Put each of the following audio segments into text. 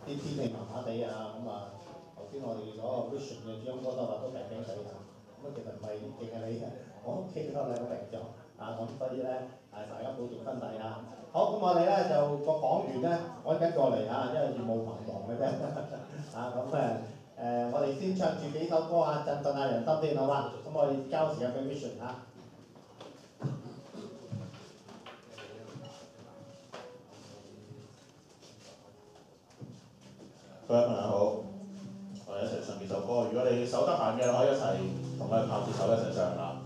啲天氣麻麻地啊，咁啊頭先我哋嗰個 vision 嘅主音歌都話都病病地啊，咁其實唔係淨係你嘅，我屋企都有兩個病咗啊，咁所以咧大家保重身體啊。好，咁我哋咧就個講員咧，我跟過嚟啊，因為業務繁忙嘅啫啊，咁我哋先唱住幾首歌啊，振奮下人心先好嘛？咁我哋交時間俾 vision 啊。各位朋友好，我哋一齊唱幾首歌。如果你手得閒嘅，可以一齊同我哋拍住手一齊唱啦。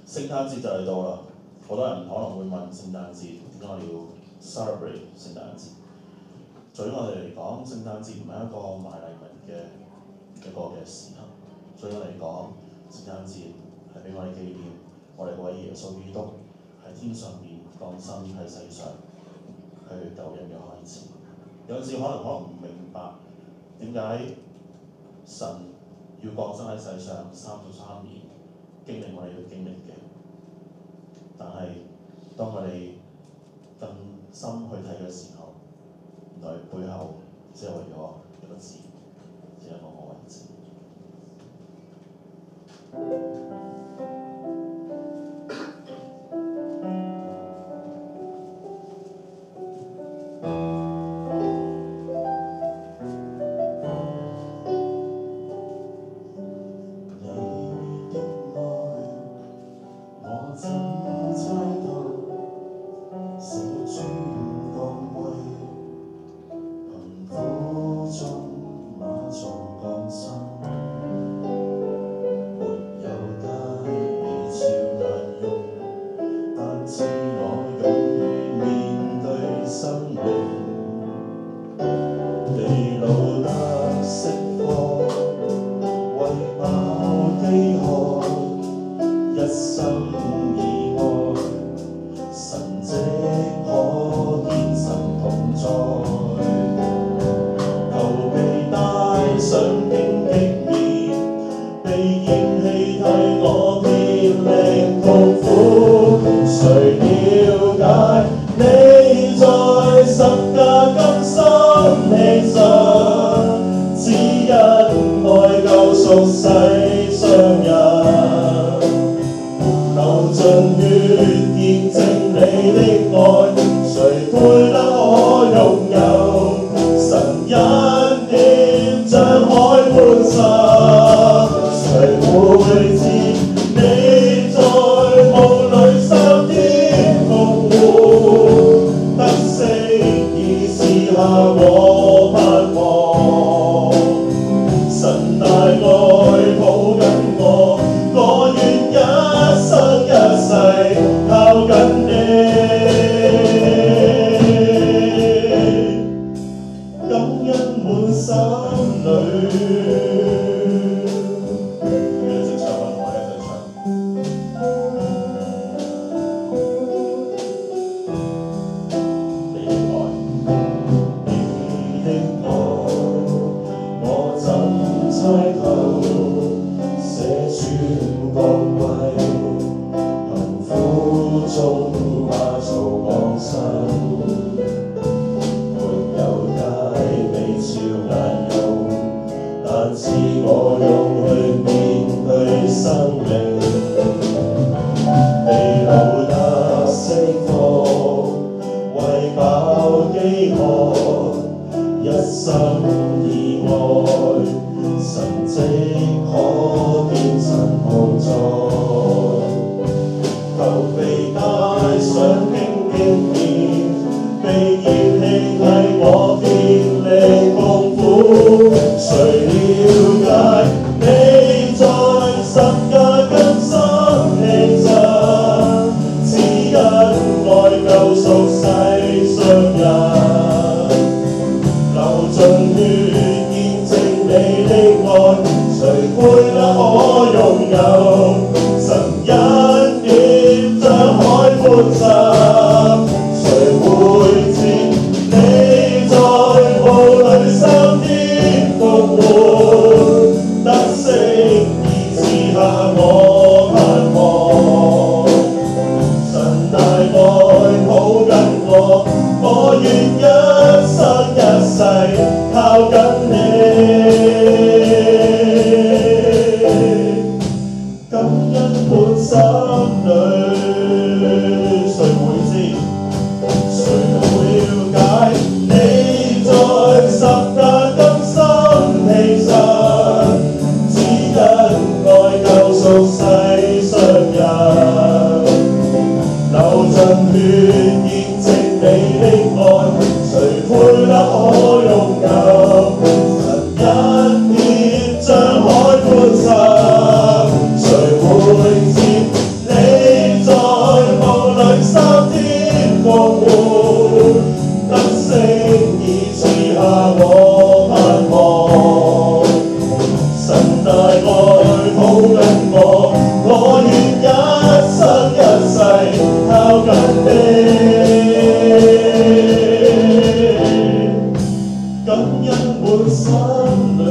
聖誕節就嚟到啦，好多人可能會問聖誕節點解我哋要 celebrate 聖誕節？對於我哋嚟講，聖誕節唔係一個賣禮物嘅一個嘅時刻。對於我哋嚟講，聖誕節係俾我哋紀念我哋嗰位耶穌基督喺天上面降生喺世上，去救人嘅開始。有陣時可能唔明白點解神要降生喺世上33年，經歷我哋要經歷嘅。但係當我哋更深去睇嘅時候，原來背後只係為咗一個字，只係一個我為字。世上人，流盡血見證你的愛，誰配得可擁有？神恩典像海寬深，誰會知你在夢裏三天復活？得勝已是下我盼望，神大愛抱緊我，我願一生一世靠緊你，感恩滿心裏。一直唱啊，同我一齊唱。你的愛，你的愛，我怎猜透？寫穿各位，貧苦中馬槽降生，沒有佳美照眼用，但是我用去面對生命，被擄得釋放，為飽飢渴，一心以愛，神蹟可見神同在，求被帶上荊棘面，被厭棄替我竭力痛苦，誰了解你在十架甘心犧牲，只因愛救贖世上人，流盡血見證你的愛，誰配得可擁有？神恩典像海寬深，誰會知你在夢裏三天復活？得勝已是下我盼望，神大愛抱緊我，我願一生一世靠緊你，感恩滿心裏。誰會知？誰會了解？你在十架甘心犧牲，只因愛救贖世上人，流盡血見證你的愛，誰配得可擁有？神恩典像海寬深，誰會知你在夢裏三天復活？得勝已是下我盼望，神大愛抱緊我，我願一生一世靠緊你，感恩滿心裏。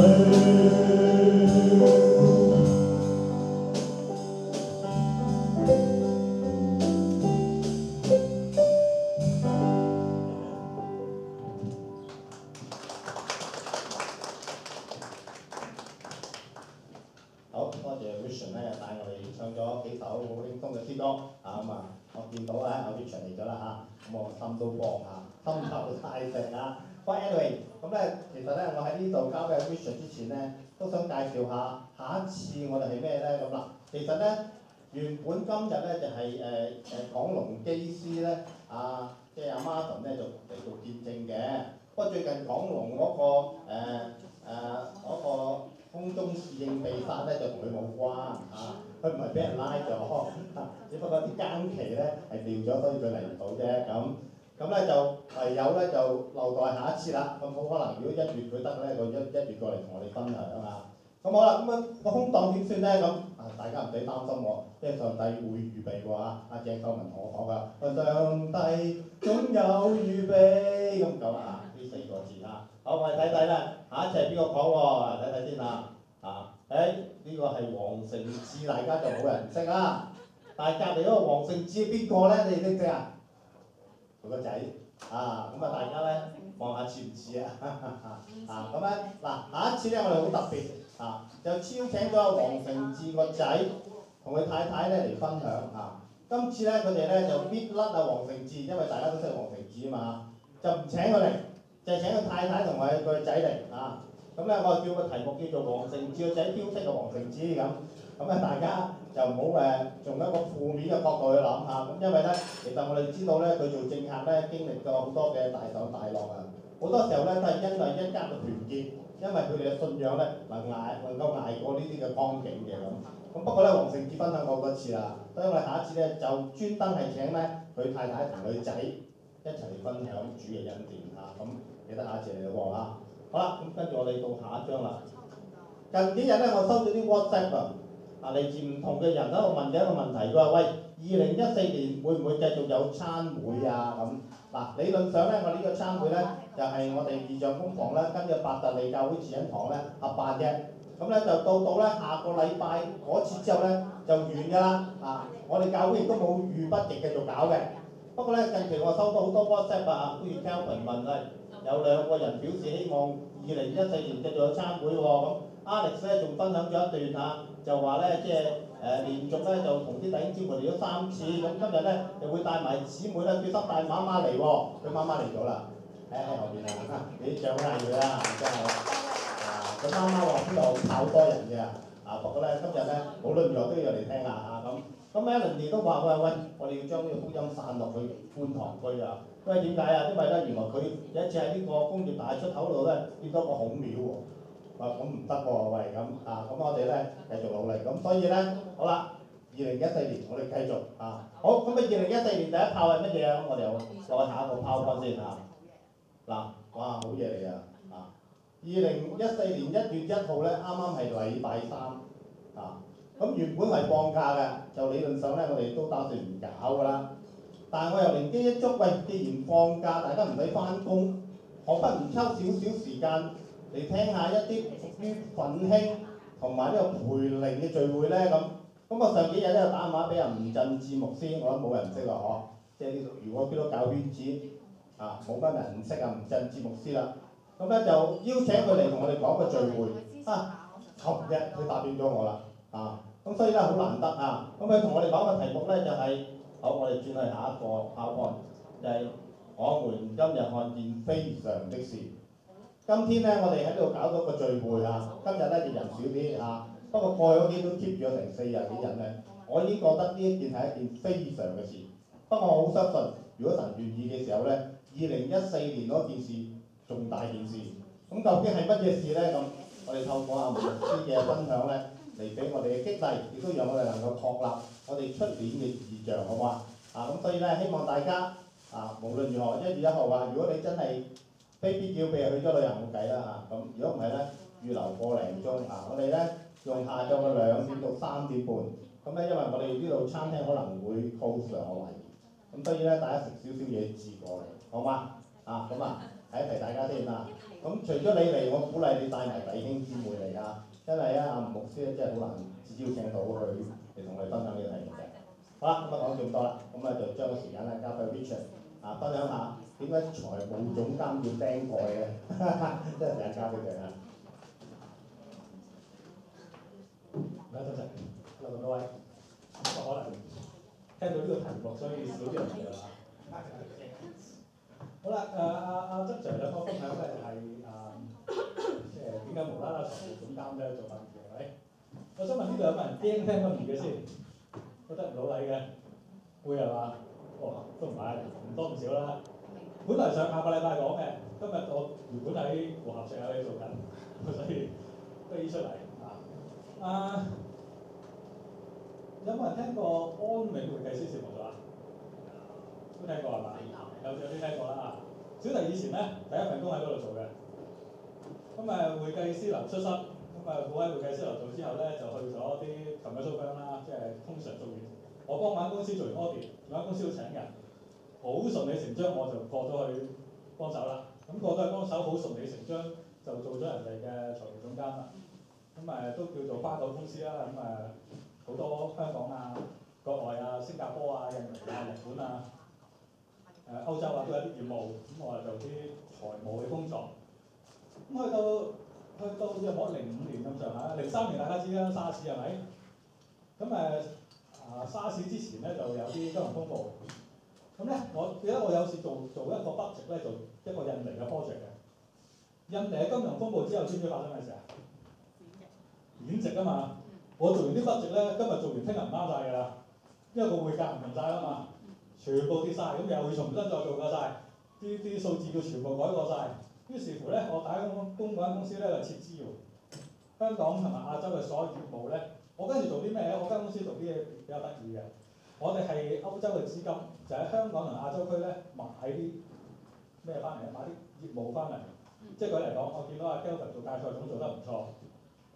好，多謝 Vision 咧帶我哋唱咗幾首好輕鬆嘅詩歌啊咁啊，我見到咧有 Vision 嚟咗啦嚇，咁我心都慌下，心頭大石啊。不過 anyway，咁咧其實咧我喺呢度交俾 Vision 之前咧，都想介紹下下一次我哋係咩咧咁啦。其實咧原本今日咧就係港龍基師咧即係阿 Martin 咧就嚟做見證嘅。不過最近港龍嗰個空中侍應被殺咧就同佢冇關佢唔係俾人拉咗，只不過啲更期咧係調咗，所以佢嚟唔到啫咁咧就唯有咧就留待下一次啦。咁好可能如果1月佢得咧，佢1月過嚟同我哋分享啊。咁好啦，咁個空檔點算咧？咁大家唔使擔心我，因為上帝會預備喎阿鄭秀文同我講㗎，上帝總有預備咁講呢4個字好，我哋睇睇啦，下一次係邊個講喎？睇睇先呢個係黃成智，大家就冇人識啦。但係隔離嗰個黃成智係邊個咧？你識唔識啊？佢個仔咁大家咧望下似唔似啊？咁咧嗱，下一次咧我哋好特別就邀請咗黃成智個仔同佢太太咧嚟分享今次咧佢哋咧就搣甩黃成智，因為大家都識黃成智啊嘛，就唔請佢嚟，就係請佢太太同佢個仔嚟咁咧我叫個題目叫做黃成智個仔挑剔嘅黃成智咁咧大家就唔好從一個負面嘅角度去諗咁因為咧其實我哋知道咧佢做政客咧經歷過好多嘅大上大落好多時候咧都係因為一家嘅團結，因為佢哋嘅信仰咧能夠捱過呢啲嘅光景嘅咁不過咧黃成智分享過多次啦，所以我哋下一次咧就專登係請咧佢太太同佢仔一齊嚟分享主嘅恩典咁記得下一次嚟咯喎好啦，咁跟住我哋到下一章啦。近幾日咧，我收到啲 WhatsApp 嚟自唔同嘅人喺度問嘅一個問題，佢話：喂，2014年會唔會繼續有餐會理論上咧，我呢個餐會咧就係我哋異象工房咧跟住伯特利教會慈恩堂咧合辦嘅，咁咧就到咧下個禮拜嗰次之後咧就完㗎啦我哋教會亦都冇預不亦繼續搞嘅。不過咧近期我收到好多 WhatsApp 好似 Kelvin 問有2個人表示希望2014年繼續有餐會喎咁。Alex 咧仲分享咗一段就話咧即係連續咧就同啲弟兄姊妹嚟咗3次，咁今日咧就會帶埋姊妹咧，決心帶媽媽嚟喎，佢媽媽嚟咗啦，喺後邊你掌嗌佢啦，真係佢媽媽話邊度好多人嘅不過咧今日咧無論如何都要嚟聽下咁 Alan 亦都話喂，我哋要將呢個福音散落去觀塘區因為點解因為咧原來佢有一次喺呢個工業大出口度咧見到個孔廟喎。咁唔得喎，喂咁咁我哋咧繼續努力，咁所以咧好啦，2014年我哋繼續好，咁2014年第一炮係乜嘢咁我哋又再下一個炮番先哇好嘢嚟㗎2014年1月1號咧，啱啱係禮拜3咁原本係放假嘅，就理論上咧我哋都打算唔搞㗎啦，但係我又靈機一觸，喂，既然放假，大家唔使翻工，何不唔抽少少時間嚟聽下一啲屬於奮興同埋呢個培靈嘅聚會咧咁我上幾日咧打電話俾吳振志牧師，我諗冇人識即係呢如果基督教圈子冇乜人唔識吳振志牧師啦，咁咧就邀請佢嚟同我哋講個聚會尋日佢答應咗我啦咁所以咧好難得咁佢同我哋講嘅題目咧就係好，我哋轉去下一個PowerPoint，就係我們今日看見非常的事。今天咧，我哋喺度搞咗個聚會今日咧就人少啲不過過去嗰幾都 keep 咗成40幾人咧，我已經覺得呢一件係一件非常嘅事。不過我好相信，如果神願意嘅時候咧，2014年嗰件事仲大件事。咁究竟係乜嘢事咧？咁我哋透過牧師嘅分享咧，嚟俾我哋嘅激勵，亦都讓我哋能夠確立我哋出年嘅異象，好唔好咁所以咧，希望大家無論如何，1月1號如果你真係非必要，譬如去咗旅行冇計啦咁如果唔係咧，預留個零鐘我哋咧用下晝嘅2點到3點半。咁咧，因為我哋呢度餐廳可能會 close 我懷疑。咁所以咧，大家食少少嘢自過嚟，好嗎？咁提一提大家先咁除咗你嚟，我鼓勵你帶埋弟兄姊妹嚟因為牧師咧真係好難邀請到佢嚟同我哋分享呢個題目嘅。好啦，咁講咁多啦，咁就將個時間咧交俾 Richard 分享下點解財務總監要釘蓋嘅，即係時間交俾佢多謝，hello 各位，可能聽到呢個題目，所以少啲人嚟啦。好啦，阿執 Sir 兩個分享咧就係即係點解無啦啦財務總監咧做份嘢，係咪？我想問呢度有冇人聽乜嘢嘅先？覺得唔老禮嘅，會係嘛？都唔係，唔多唔少啦。本來上下個禮拜講嘅，今日我原本喺和合石有嘢做緊，所以飛出嚟有冇人聽過安永會計師事務所都聽過係嘛？有啲聽過啦小弟以前咧第一份工喺嗰度做嘅，咁會計師樓出身，咁喺會計師樓做之後咧，就去咗啲commercial firm啦，即係通常做完，我幫間公司做完 audit，間公司要請人，好順理成章我就過咗去幫手啦。咁過咗去幫手，好順理成章就做咗人哋嘅財務總監啦。咁都叫做花島公司啦。咁好多香港國外新加坡印尼日本歐洲啊都有啲業務，咁我係做啲財務嘅工作。咁去到約莫05年咁上下，03年大家知啦，沙士係咪？咁沙士之前咧就有啲金融風暴。咁咧，我記得我有次做一個 budget 咧，做一個印尼嘅 project 嘅。印尼嘅金融風暴之後，知唔知發生咩事啊？貶值啊嘛！我做完啲 budget 咧，今日做完，聽日唔啱晒㗎啦，因為個匯價唔同晒啦嘛，全部跌晒，咁又要重新再做過晒，啲數字要全部改過晒。於是乎咧，我第一間公司咧就撤資喎。香港同埋亞洲嘅所有業務咧，我跟住做啲咩咧？我間公司做啲嘢比較得意嘅。我哋係歐洲嘅資金，就喺香港同亞洲區咧買啲咩翻嚟？買啲業務翻嚟。即係佢嚟講，我見到阿 Kelvin 做芥菜種做得唔錯，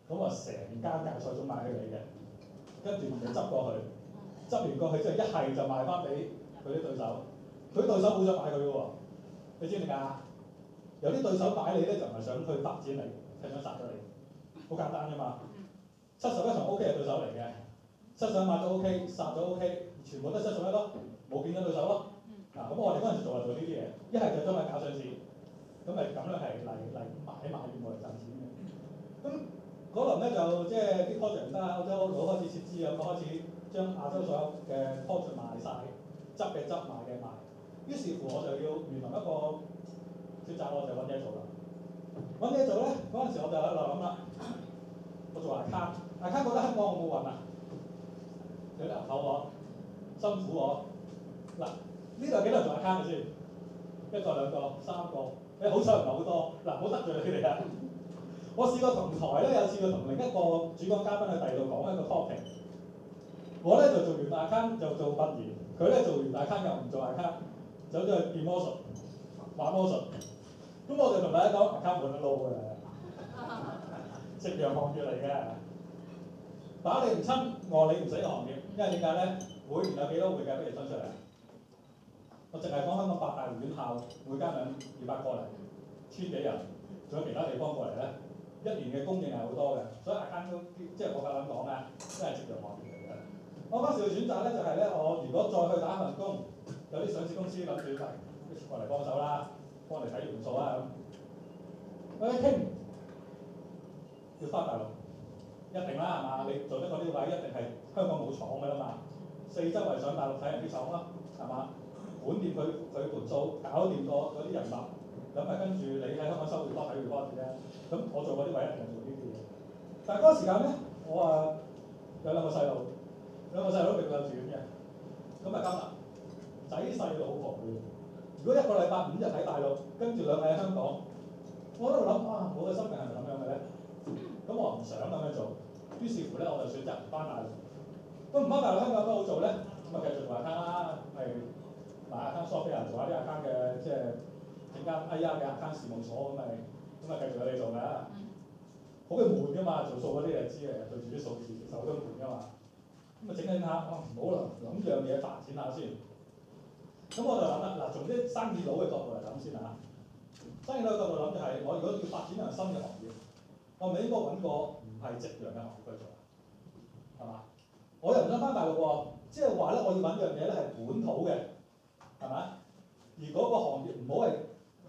咁我成間芥菜種賣俾你嘅，跟住你執過去，執完過去之後一係就賣翻俾佢啲對手，佢對手好想買佢嘅喎，你知唔知點解？有啲對手買你咧就唔係想去發展你，係想殺咗你，好簡單啫嘛。71場 OK 係對手嚟嘅，71買咗 OK， 殺咗 OK， 全部都71咯，冇競爭對手咯。咁我哋嗰陣時做呢啲嘢，一係就將佢搞上市，咁咪咁樣係嚟買業務嚟賺錢嘅。咁嗰輪咧就即係啲 project 唔得，歐洲佬開始撤資咁，開始將亞洲所有嘅 project 賣晒，執嘅執，賣嘅賣。於是乎我就要面臨一個抉擇，我就揾嘢做啦。揾嘢做咧，嗰陣時我就喺度諗啦，我做 account 覺得香港好冇運啊，有啲人口我，辛苦我。嗱，呢度幾多人做 account 嘅先？一個、兩個、三個，好彩唔係好多。嗱，唔好得罪你哋啊！我試過同台咧，有試過同另一個主講嘉賓去第二度講一個 topic。我咧就做完 account 就做殯儀，佢咧做完 account 又唔做 account，走咗去變魔術、玩魔術。咁我就同大家講 account 冇得撈嘅，夕陽行業嚟嘅，打你唔親，餓你唔死嘅行業。因為點解咧？每年有幾多會計俾你分出嚟？我淨係講香港8大院校，每間200個嚟，1000幾人，仲有其他地方過嚟咧，一年嘅供應係好多嘅，所以 account 都即係我夠膽講嘅，真係夕陽行業嚟嘅。我嗰時嘅選擇咧就係咧，我如果再去打份工，有啲上市公司諗住過嚟幫手啦，幫你睇元素啦咁。我一傾要翻大陸，一定啦係嘛？你做得嗰啲位一定係香港冇廠㗎啦嘛，四周圍上大陸睇人啲廠咯，係嘛？管掂佢盤數，搞掂嗰啲人物，咁咪跟住你喺香港收回多睇回多啲啫。咁我做嗰啲位一定係做呢啲嘢。但係嗰個時間咧，我有兩個細路讀幼稚園嘅，咁咪今日仔細老婆嘅。如果一個禮拜5日喺大陸，跟住2日喺香港，我喺度諗啊，我嘅生命係咪咁樣嘅咧？咁我唔想咁樣做，於是乎咧我就選擇唔翻大陸。咁唔翻大陸香港有乜好做咧？咁咪繼續做 account 啦，係買 account software 做下啲 account 嘅，即係整間 AI 嘅 account 事務所咁咪繼續有你做嘅。好嘅悶㗎嘛，做數嗰啲就知嘅，對住啲數字其實好悶㗎嘛。咁整下，唔好啦，諗樣嘢發展下先。咁我就諗啦，嗱，從啲生意佬嘅角度嚟諗先嚇。生意佬嘅角度諗就係，我如果要發展一樣新嘅行業，我咪應該揾個唔係夕陽嘅行業去做，係嘛？我又唔想翻大陸喎，即係話咧，我要揾樣嘢咧係本土嘅，係咪？而嗰個行業唔好係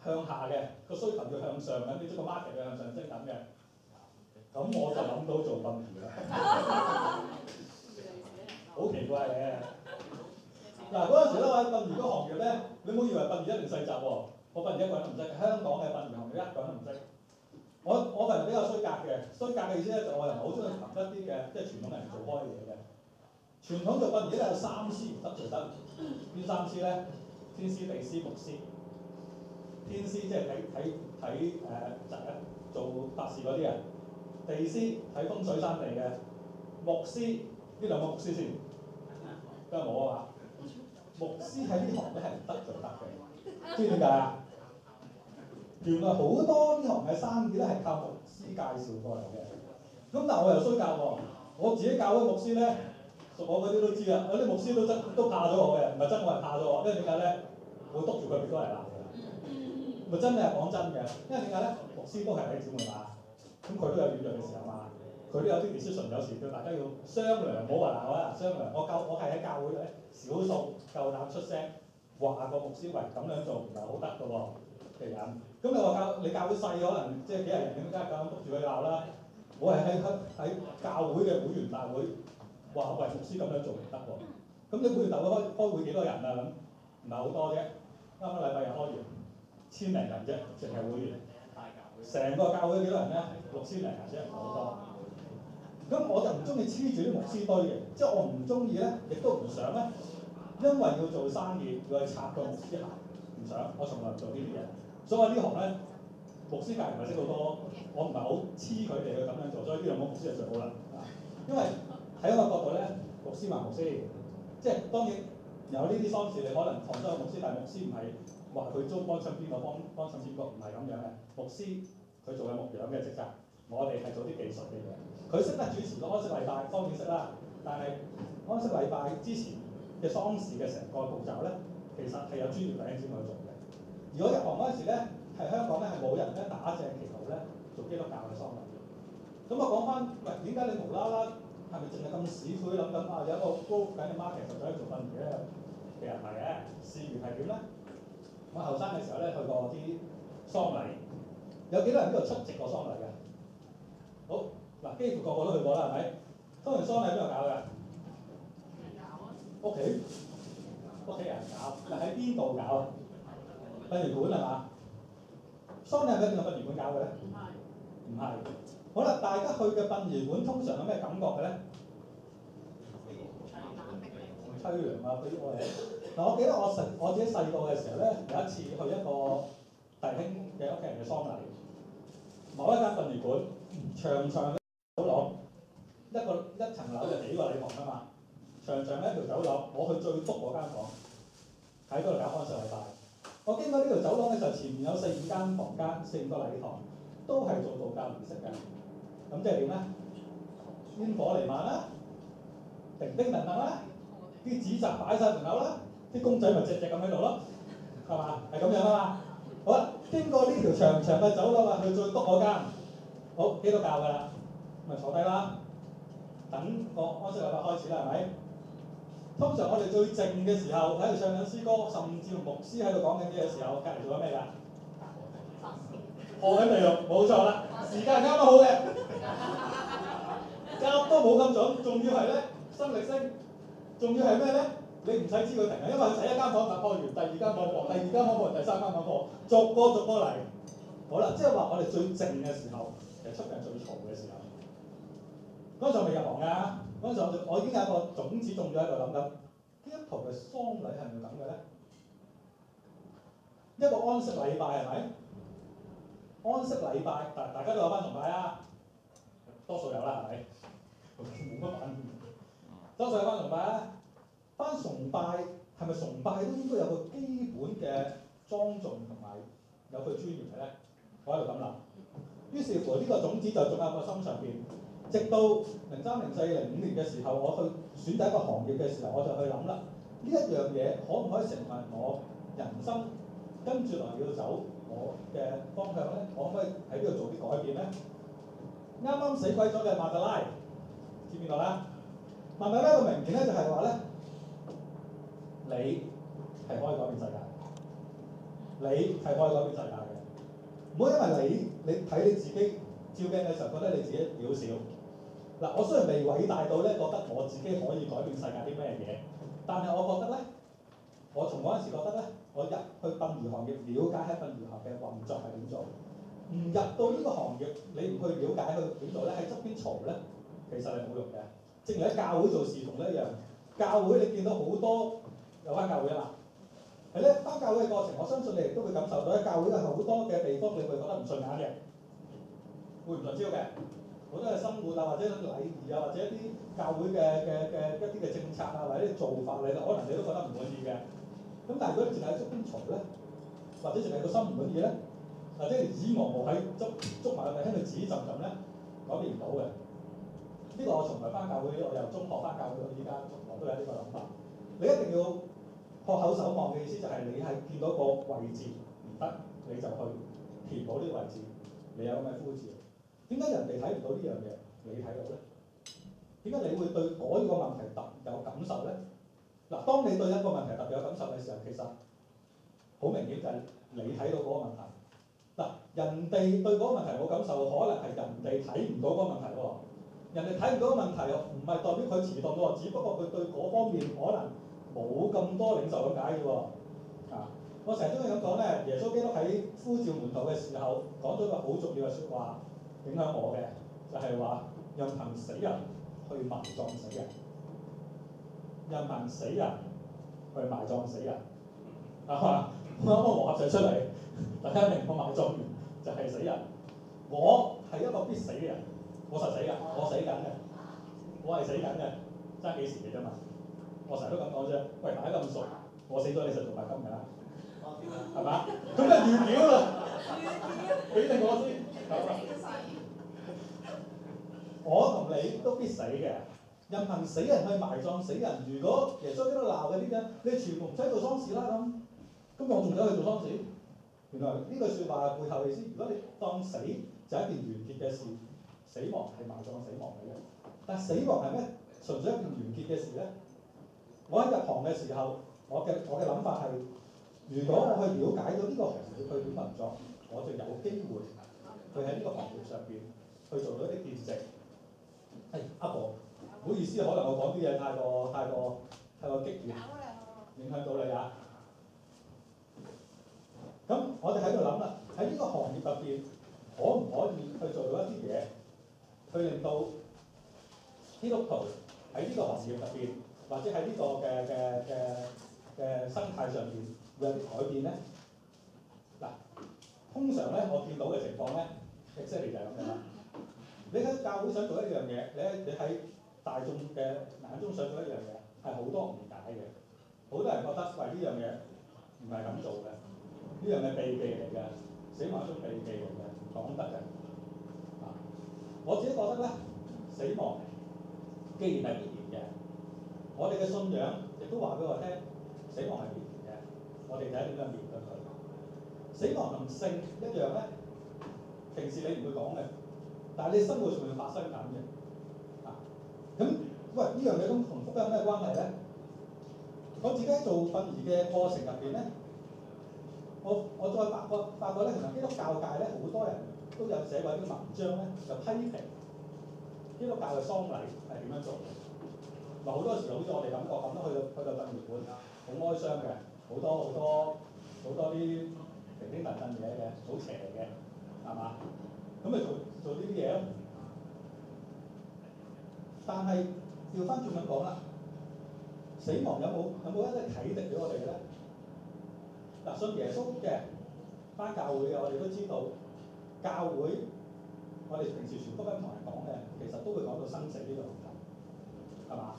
向下嘅，個需求要向上緊，你知個 market 要向上升緊嘅。咁我就諗到做殯儀啦，好奇怪嘅。嗱，嗰陣時咧，我喺殯儀嗰個行業咧，你唔好以為殯儀一定細集喎，我殯儀一個人都唔識，香港嘅殯儀行業一個人都唔識。我份人比較衰格嘅，衰格嘅意思咧就我又唔係好中意憑一啲嘅即係傳統人做開嘅嘢嘅。傳統做殯儀咧有3師唔得做得，邊3師咧？天師、地師、牧師。天師即係睇做法事嗰啲人，地師睇風水山地嘅，牧師呢兩個牧師先，都係冇啊嘛。牧師喺呢行咧係唔得做得嘅，知唔知點解啊？原來好多呢行嘅生意咧係靠牧師介紹過嚟嘅。咁但係我又衰教喎，我自己教嗰牧師咧，熟我嗰啲都知啦。有啲牧師都怕咗我嘅，唔係真我係怕咗我，因為點解咧？我督住佢鼻哥嚟鬧嘅，咪真係講真嘅。因為點解咧？牧師都係弟兄姊妹嘛，咁佢都有軟弱嘅時候嘛，佢都有啲 decision，有時叫大家要商量，唔好話鬧啦，商量。我係喺教會咧少數夠膽出聲，話個牧師喂咁樣做唔係好得嘅喎嘅人。咁你話你教會細可能即係幾廿人咁，梗係咁督住佢鬧啦。我係喺教會嘅會員大會話喂牧師咁樣做唔得喎。咁你會員大會開會幾多人啊？咁唔係好多啫。啱啱禮拜日開完，1000零人啫，淨係會員。成個教會幾多人咧？6000零人啫，唔係好多。咁我就唔中意黐住啲牧師堆嘅，即係我唔中意咧，亦都唔想咧，因為要做生意要去拆個牧師鞋，唔想，我從來唔做呢啲嘢。所以我呢行咧，牧師界唔係識好多，我唔係好黐佢哋去咁樣做，所以呢兩個牧師係最好啦。因為喺我角度咧，牧師還牧師，即係當然有呢啲喪事，你可能堂都有牧師，但係牧師唔係話佢租幫襯邊個幫襯邊個，唔係咁樣嘅。牧師佢做嘅牧養嘅職責，我哋係做啲技術嘅嘢。佢識得主持個安息禮拜，當然識啦。但係安息禮拜之前嘅喪事嘅成個步驟咧，其實係有專業弟兄姊妹去做嘅。如果入行嗰陣時咧，係香港咧係冇人咧打正旗號咧做基督教嘅喪禮。咁我講翻，喂，點解你無啦啦係咪淨係咁市儈諗緊啊？有一個 growth 緊嘅 market 就走去做殯儀咧？其實唔係嘅，事緣係點咧？我後生嘅時候咧去過啲喪禮，有幾多人呢度出席過喪禮嘅？好嗱，幾乎個個都去過啦，係咪？當然喪禮喺邊度搞㗎？屋企人搞，但喺邊度搞啊？殯儀館係嘛？喪禮係咪一定係殯儀館搞嘅咧？唔係。好啦，大家去嘅殯儀館通常有咩感覺嘅咧？淒涼啊！俾我哋嗱，我記得我自己細個嘅時候咧，有一次去一個弟兄嘅屋企人嘅喪禮，某一間殯儀館，長嘅走廊，一層樓就幾個禮堂啊嘛，長嘅一條走廊，我去最篤嗰間房，喺嗰度搞安息禮拜。我經過呢條走廊嘅時候，前面有4、5間房間，4、5個禮堂，都係做道教儀式嘅。咁即係點咧？煙火彌漫啦，叮叮噹噹啦，啲紙紮擺晒門口啦，啲公仔咪隻隻咁喺度咯，係嘛？係咁樣啊嘛。好啦，經過呢條長嘅走廊啊，去最篤嗰間，好基督教㗎啦，咪坐低啦，等個安息禮拜開始啦，係咪？通常我哋最靜嘅時候喺度唱緊詩歌，甚至牧師喺度講緊嘢嘅時候，隔離做緊咩㗎？學緊內容，冇錯啦，時間啱啱好嘅，夾都冇咁準，仲要係咧新力星，仲要係咩咧？你唔使知佢停啊，因為佢第一間房突破完，第二間房課，第二間房課，第三間房課，逐個嚟。好啦，即係話我哋最靜嘅時候，其實出邊最嘈嘅時候。嗰陣時我未入行㗎，嗰陣時我已經有一個種子種咗喺度諗緊，基督徒嘅喪禮係咪咁嘅咧？一個安息禮拜係咪？安息禮拜，大家都有返崇拜啊，多數有啦，係咪？冇乜反應，多數有返崇拜啊。返崇拜係咪崇拜都應該有個基本嘅莊重同埋有佢專業嘅咧？我喺度咁諗。於是乎呢個種子就種喺我心上邊，直到03、04、05年嘅時候，我去選擇一個行業嘅時候，我就去諗啦，呢一樣嘢可唔可以成為我人生跟住來要走我嘅方向咧？我可唔可以喺呢度做啲改變咧？啱啱死鬼咗嘅曼德拉，知邊個啦？曼德拉個名言咧就係話咧，你係可以改變世界，你係可以改變世界嘅。唔好因為你睇你自己照鏡嘅時候覺得你自己渺小。嗱，我雖然未偉大到咧覺得我自己可以改變世界啲咩嘢，但係我覺得咧，我從嗰陣時覺得咧，我入去殯儀行業，了解喺殯儀行業嘅運作係點做。唔入到呢個行業，你唔去了解佢點做咧，喺側邊嘈咧，其實係冇用嘅。正如喺教會做侍奉一樣，教會你見到好多有返教會啊嘛。係咧，返教會嘅過程，我相信你亦都會感受到咧，教會有好多嘅地方你會覺得唔順眼嘅，會唔順招嘅，好多嘅生活啊，或者禮儀啊，或者一啲教會嘅一啲嘅政策啊，或者啲做法，你可能你都覺得唔滿意嘅。咁但係如果你淨係喺側邊嘈咧，或者淨係個心唔滿意咧，或者連耳毛喺捉埋個鼻喺度指浸浸咧，改變唔到嘅。呢個我從來返教會，我由中學返教會到依家，我都有呢個諗法。你一定要學口守望嘅意思就係你係見到個位置唔得，你就去填補呢個位置。你有咁嘅呼召，點解人哋睇唔到呢樣嘢，你睇到咧？點解你會對嗰個問題特有感受咧？嗱，當你對一個問題特別有感受嘅時候，其實好明顯就係你睇到嗰個問題。嗱，人哋對嗰個問題冇感受，可能係人哋睇唔到嗰個問題喎。人哋睇唔到個問題，唔係代表佢遲鈍喎，只不過佢對嗰方面可能冇咁多領受咁解嘅喎。我成日中意咁講咧，耶穌基督喺呼召門徒嘅時候講咗個好重要嘅説話，影響我嘅就係話，任憑死人去埋葬死人，任憑死人去埋葬死人。我啱啱和合就出嚟，大家明我埋葬完就係死人。我係一個必死嘅人，我實死㗎，我死緊嘅，我係死緊嘅，爭幾時嘅啫嘛。我成日都咁講啫。喂，大家咁熟，我死咗你實做白金㗎啦，係嘛？咁就預表啦，俾定我先。我同你都必死嘅，任憑死人去埋葬死人。如果耶穌基督鬧嘅啲嘅，你全部唔使做喪事啦咁我仲走去做喪事？原來呢句説話背後意思，如果你當死就係一件完結嘅事，死亡係埋葬死亡嘅啫。但死亡係咩？純粹一件完結嘅事咧。我喺入行嘅時候，我嘅諗法係，如果我去了解到呢個行業去點運作，我就有機會去喺呢個行業上邊去做到一啲見證。阿婆，唔好意思，可能我講啲嘢太過激烈，影響到你啊。咁我哋喺度諗啦，喺呢個行業入邊，可唔可以去做到一啲嘢，去令到基督徒喺呢個行業入邊，或者喺呢個嘅生態上邊會有啲改變咧？嗱，通常咧我見到嘅情況咧 exactly 就係咁樣啦。你喺教會想做一樣嘢，你喺大眾嘅眼中想做一樣嘢，係好多誤解嘅。好多人覺得喂，呢樣嘢唔係咁做嘅，呢樣係秘技嚟嘅，死亡係一種秘技嚟嘅，唔講得嘅。我自己覺得咧，死亡既然係必然嘅，我哋嘅信仰亦都話俾我聽，死亡係必然嘅。我哋睇點樣面對佢。死亡同性一樣咧，平時你唔會講嘅，但係你生活上會發生緊嘅。咁喂，呢樣嘢咁同福音有咩關係咧？我自己喺做殯儀嘅過程入邊咧，我再發覺咧，原來基督教界咧好多人都有寫過啲文章咧，就批評基督教嘅喪禮係點樣做嘅。嗱，好多時好似我哋感覺咁啦，去到殯儀館好哀傷嘅，好多啲平平淡淡嘢嘅，好邪嘅，係嘛？咁咪做呢啲嘢咯。但係調翻轉咁講啦，死亡有冇一啲啟迪俾我哋嘅咧？嗱，信耶穌嘅返教會嘅，我哋都知道教會，我哋平時傳福音同人講嘅，其實都會講到生死呢個問題，係嘛？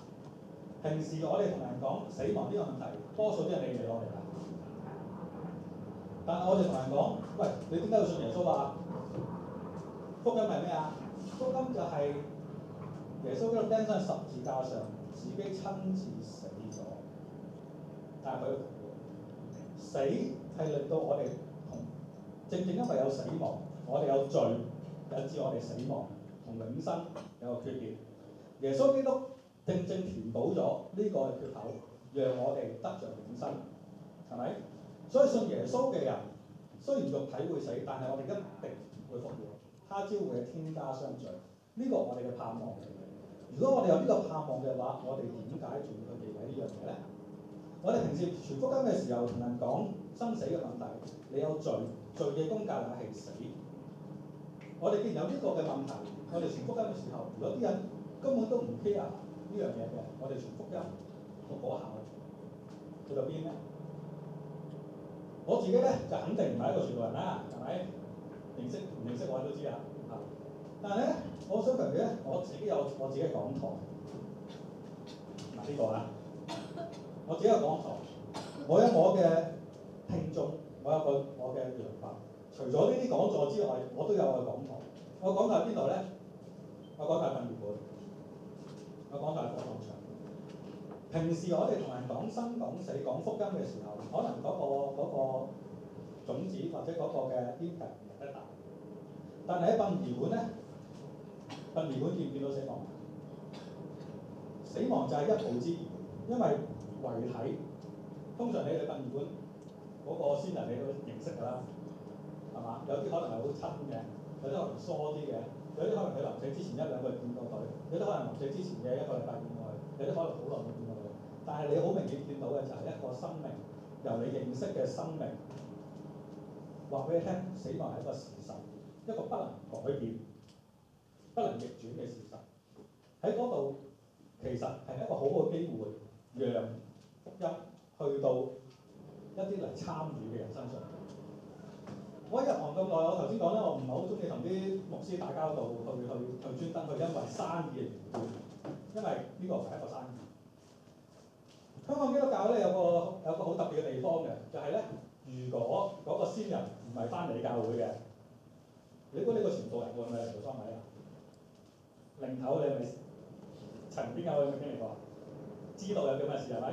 平時我哋同人講死亡呢個問題，多數啲人理唔理我哋㗎？但係我哋同人講，喂，你點解要信耶穌啊？福音係咩啊？福音就係耶穌基督釘上十字架上，自己親自死咗。但係佢死係令到我哋正因為有死亡，我哋有罪，引致我哋死亡同永生有個缺點。耶穌基督正填補咗呢個缺口，讓我哋得着永生，係咪？所以信耶穌嘅人，雖然肉體會死，但係我哋一定會復活。他朝會喺天家相聚，呢個我哋嘅盼望嚟嘅。如果我哋有呢個盼望嘅話，我哋點解仲要去忌諱呢樣嘢咧？我哋平時傳福音嘅時候同人講生死嘅問題，你有罪，罪嘅工價乃係死。我哋既然有呢個嘅問題，我哋傳福音嘅時候，如果啲人根本都唔 care 呢樣嘢嘅，我哋傳福音個果效去到邊咧？我自己咧就肯定唔係一個傳道人啦，係咪？認識唔認識我都知啦。但係咧，我想強調咧，我自己有我自己嘅講台。嗱呢個啊，我自己有講台，我有我嘅聽眾，我有我嘅養分。除咗呢啲講座之外，我都有我嘅講台。我講台喺邊度咧？我講台喺殯儀館，我講台喺火葬場。平時我哋同人講生講死講福音嘅時候，可能嗰個種子或者嗰個嘅 impact 唔係得大。但係喺殯儀館咧，殯儀館見唔見到死亡？死亡就係一步之遙，因為遺體通常你去殯儀館嗰個先人你都認識㗎啦，係嘛？有啲可能係好親嘅，有啲可能疏啲嘅，有啲可能佢臨死之前一兩個月見過佢，有啲可能臨死之前嘅一個禮拜見過佢，有啲可能好耐冇見過佢。但係你好明顯見到嘅就係一個生命由你認識嘅生命話俾你聽，死亡係一個事實，一個不能改變、不能逆轉嘅事實。喺嗰度其實係一個好好嘅機會，讓福音去到一啲嚟參與嘅人身上。我喺入行咁耐，我頭先講咧，我唔係好中意同啲牧師打交道，去專登去因為生意嘅緣故，因為呢個唔係一個生意。香港基督教咧有個好特別嘅地方嘅，就係咧，如果嗰個先人唔係翻你教會嘅，你估呢個傳道人會唔會嚟做喪禮啊？零頭你係咪曾經有經歷過？知道有咁嘅事係咪？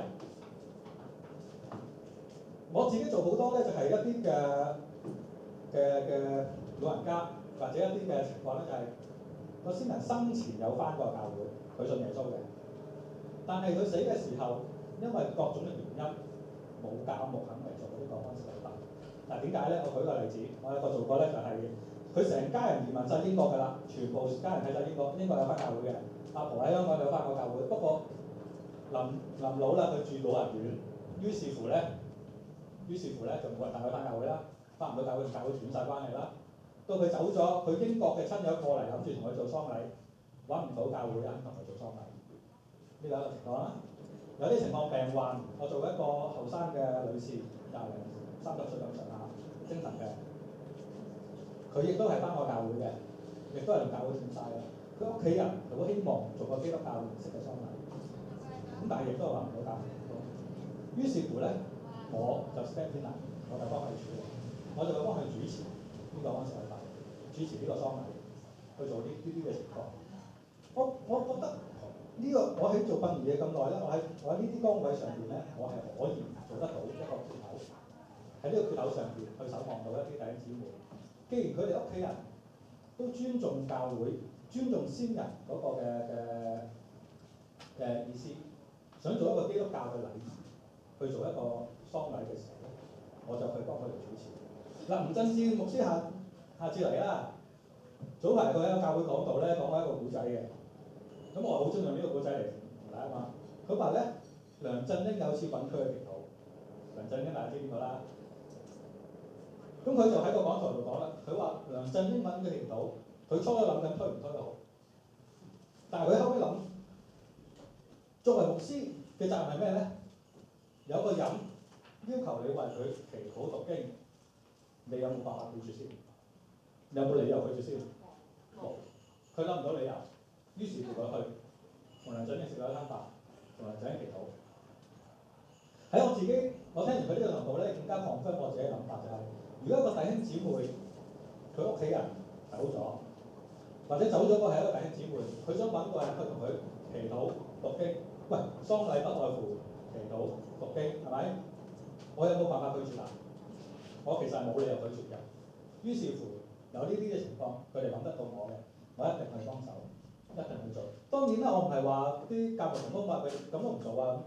我自己做好多咧，就係一啲嘅老人家，或者一啲嘅情況咧，就係個先人生前有翻過教會，佢信耶穌嘅，但係佢死嘅時候，因為各種嘅原因，冇教牧肯嚟做呢個安息禮拜。嗱，點解咧？我舉個例子，我有個做過咧，就係佢成家人移民晒英國㗎啦，全部家人喺晒英國有翻教會嘅，阿婆喺香港有翻過教會，不過臨老啦，佢住老人院，於是乎咧就冇人帶佢翻教會啦，翻唔到教會，同教會斷晒關係啦。到佢走咗，佢英國嘅親友過嚟諗住同佢做喪禮，揾唔到教會肯同佢做喪禮，呢個一個情況啦。有啲情況病患，我做一個後生嘅女士，20、30歲咁上下，精神嘅，佢亦都係翻過教會嘅，亦都係同教會斷晒嘅。佢屋企人好希望做個基督教形式嘅喪禮，咁但係亦都係揾唔到教會。於是乎咧，我就 step in 啦，我就幫佢處理，我就幫佢主持呢個安息禮拜，主持呢個喪禮，去做呢啲嘅情況。我覺得呢個我喺做殯儀嘢咁耐咧，我喺呢啲崗位上邊咧，我係可以做得到一個缺口，喺呢個缺口上邊去守望到一啲弟兄姊妹。既然佢哋屋企人都尊重教會、尊重先人嗰個嘅意思，想做一個基督教嘅禮儀，去做一個喪禮嘅時候咧，我就去幫佢哋主持。嗱，吳振志牧師下次嚟啦。早排佢喺個教會講道咧，講過一個古仔嘅。咁我好中意用呢個古仔嚟同大家嘛。佢話咧，梁振英有次揾佢去祈禱，梁振英大家知邊個啦？咁佢就喺個講台度講啦，佢話梁振英揾佢祈禱，佢初初諗緊推唔推好，但係佢後尾諗，作為牧師嘅責任係咩咧？有個人要求你為佢祈禱讀經，你有冇辦法拒絕先？有冇理由拒絕先？冇，佢諗唔到理由，於是乎佢去同梁振英食咗一餐飯，同梁振英祈禱。喺我自己，我聽完佢呢個堂道咧，更加confirm我自己嘅諗法就係、是，如果一個弟兄姊妹佢屋企人走咗，或者走咗個係一個弟兄姊妹，佢想揾個人去同佢祈禱讀經，喂，喪禮不外乎祈禱讀經，係咪？我有冇辦法拒絕啊？我其實係冇理由拒絕嘅。於是乎有呢啲嘅情況，佢哋揾得到我嘅，我一定去幫手，一定去做。當然啦，我唔係話啲教牧同工話佢咁都唔做啊。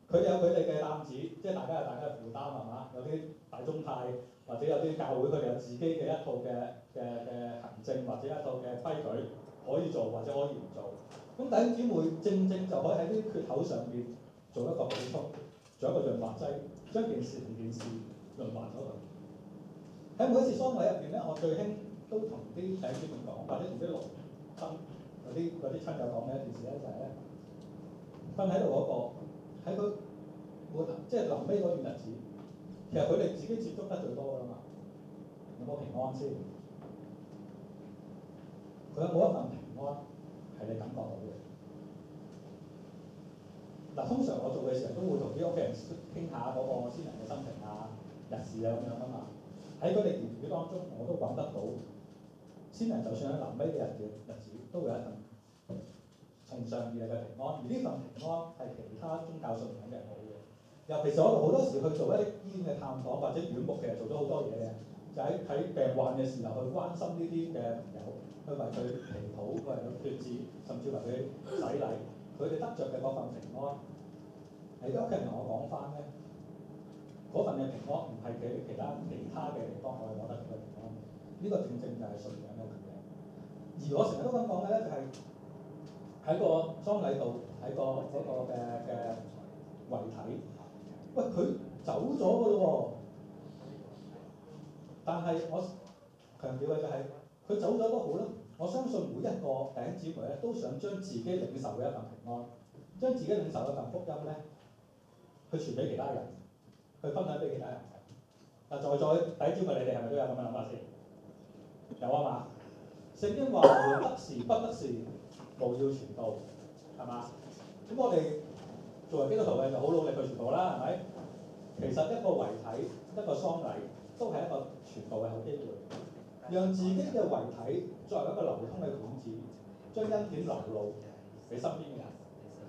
佢哋有佢哋嘅擔子，即係大家有大家嘅負擔係嘛？有啲大宗派或者有啲教會，佢哋有自己嘅一套嘅行政或者一套嘅規矩可以做或者可以唔做。咁弟兄姊妹正就可以喺呢啲缺口上邊做一個補充，做一個潤滑劑，將件事同件事潤滑咗佢。喺每一次喪禮入邊咧，我最興都同啲弟兄姊妹講，或者同啲勞親嗰啲親友講嘅一件事咧，就係咧瞓喺度嗰個。喺佢即係臨尾嗰段日子，其實佢哋自己接觸得最多㗎啦嘛。有冇平安先？佢有冇一份平安係你感覺到嘅？嗱，通常我做嘅時候都會同啲屋企人傾下嗰個先人嘅心情啊、日事啊咁樣啊嘛。喺佢哋言語當中，我都揾得到先人，就算喺臨尾嘅日子，都會有一份從上而嚟嘅平安，而呢份平安係其他宗教信仰嘅人冇嘅。尤其是我好多時去做一啲醫院嘅探訪或者院牧，其實做咗好多嘢嘅，就喺病患嘅時候去關心呢啲嘅朋友，去為佢祈禱，為佢決志，甚至為佢洗禮，佢哋得着嘅嗰份平安，係啲屋企人同我講翻咧，嗰嗰份嘅平安唔係其他嘅地方我哋攞得到嘅平安，呢、個正正就係信仰嘅權利。而我成日都咁講嘅咧，就係、喺個喪禮度，喺嗰個嘅遺體，喂佢走咗㗎咯喎，但係我強調嘅就係、佢走咗都好啦，我相信每一個弟兄姊妹咧都想將自己領受嘅一份平安，將自己領受嘅一份福音咧，去傳俾其他人，去分享俾其他人。嗱，在座弟兄姊妹，你哋係咪都有咁嘅諗法先？有啊嘛？聖經話無論得時不得時，務要傳道，係嘛？咁我哋作為基督徒嘅就好努力去傳道啦，係咪？其實一個遺體、一個喪禮都係一個傳道嘅好機會，讓自己嘅遺體作為一個流通嘅管子，將恩典流露俾身邊嘅人。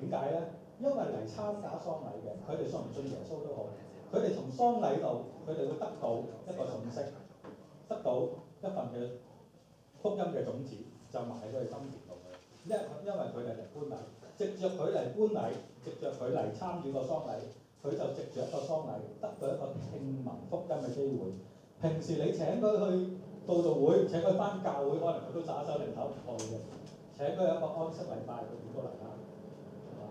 點解咧？因為嚟參加喪禮嘅，佢哋信唔信耶穌都好，佢哋從喪禮度，佢哋會得到一個信息，得到一份嘅福音嘅種子，就埋喺佢哋心田度嘅。因為佢哋嚟搬禮，藉着佢嚟搬禮，藉着佢嚟參與個喪禮，佢就藉住一個喪禮得到一個聽聞福音嘅機會。平時你請佢去佈道會，請佢翻教會，可能佢都耍手擰頭唔去嘅。請佢有一個安息禮拜，佢點都嚟啦。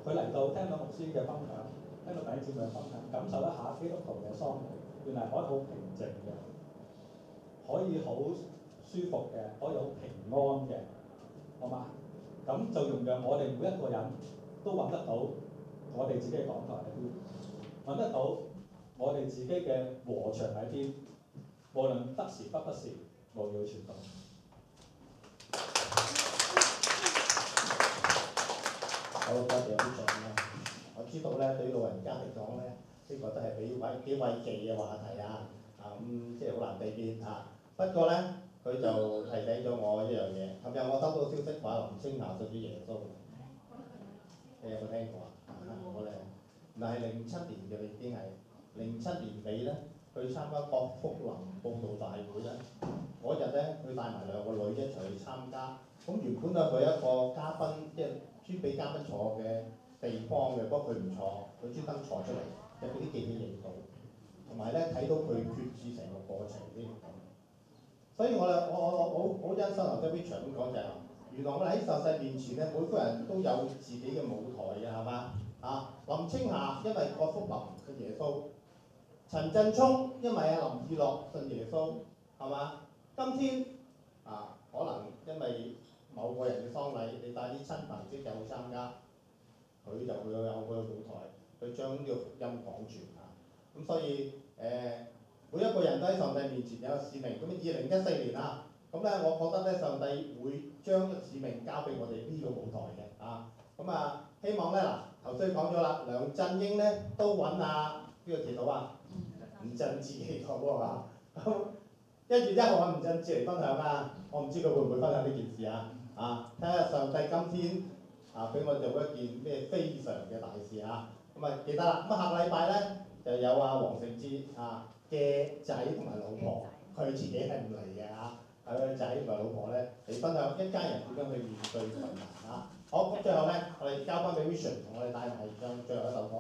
佢嚟到聽到牧師嘅分享，聽到弟兄姊妹嘅分享，感受一下基督徒嘅喪禮，原來可以好平靜嘅，可以好舒服嘅，可以好平安嘅，好嘛？咁就容讓我哋每一個人都揾得到我哋自己嘅講台喺邊，揾得到我哋自己嘅禾場喺邊，無論得時不得時，務要傳道。好，多謝啲獎啦。我知道咧，對老人家嚟講咧，呢個都係幾慰藉嘅話題啊。即係好難避免嚇。不過咧，佢就提醒咗我一樣嘢。琴日我收到消息話林青霞信主耶穌，你有冇聽過啊？我咧，嗱係07年嘅，已經係07年尾咧，去參加郭福林佈道大會咧。嗰日咧，佢帶埋2個女一齊去參加。咁原本係佢一個嘉賓，即係專俾嘉賓坐嘅地方嘅，不過佢唔坐，佢專登坐出嚟，就俾啲記者影到，同埋咧睇到佢決志成個過程添。所以我好欣賞頭先 Richard 咁講就係話，原來我哋喺上帝面前咧，每個人都有自己嘅舞台嘅，係嘛？林青霞因為郭福林信耶穌，陳振聰因為林志樂信耶穌，係嘛？今天可能因為某個人嘅喪禮，你帶啲親朋戚友去參加，佢就會有個舞台去將呢個福音講傳啊。咁所以每一個人都喺上帝面前有個使命。咁2014年啦，咁咧我覺得咧上帝會將個使命交俾我哋呢個舞台嘅啊。咁希望咧頭先講咗啦，梁振英咧都揾邊個祈禱啊？吳振志祈禱喎嘛。1月1號揾吳振志嚟分享啊！我唔知佢會唔會分享呢件事啊？睇下上帝今天俾我做一件咩非常嘅大事啊！記得啦。下個禮拜咧就有黃成智嘅仔同埋老婆，佢自己係唔嚟嘅係佢仔同埋老婆咧嚟分享一家人點樣去面對困難好，咁最後咧我哋交翻俾 Vision 同我哋帶埋唱最後一首歌。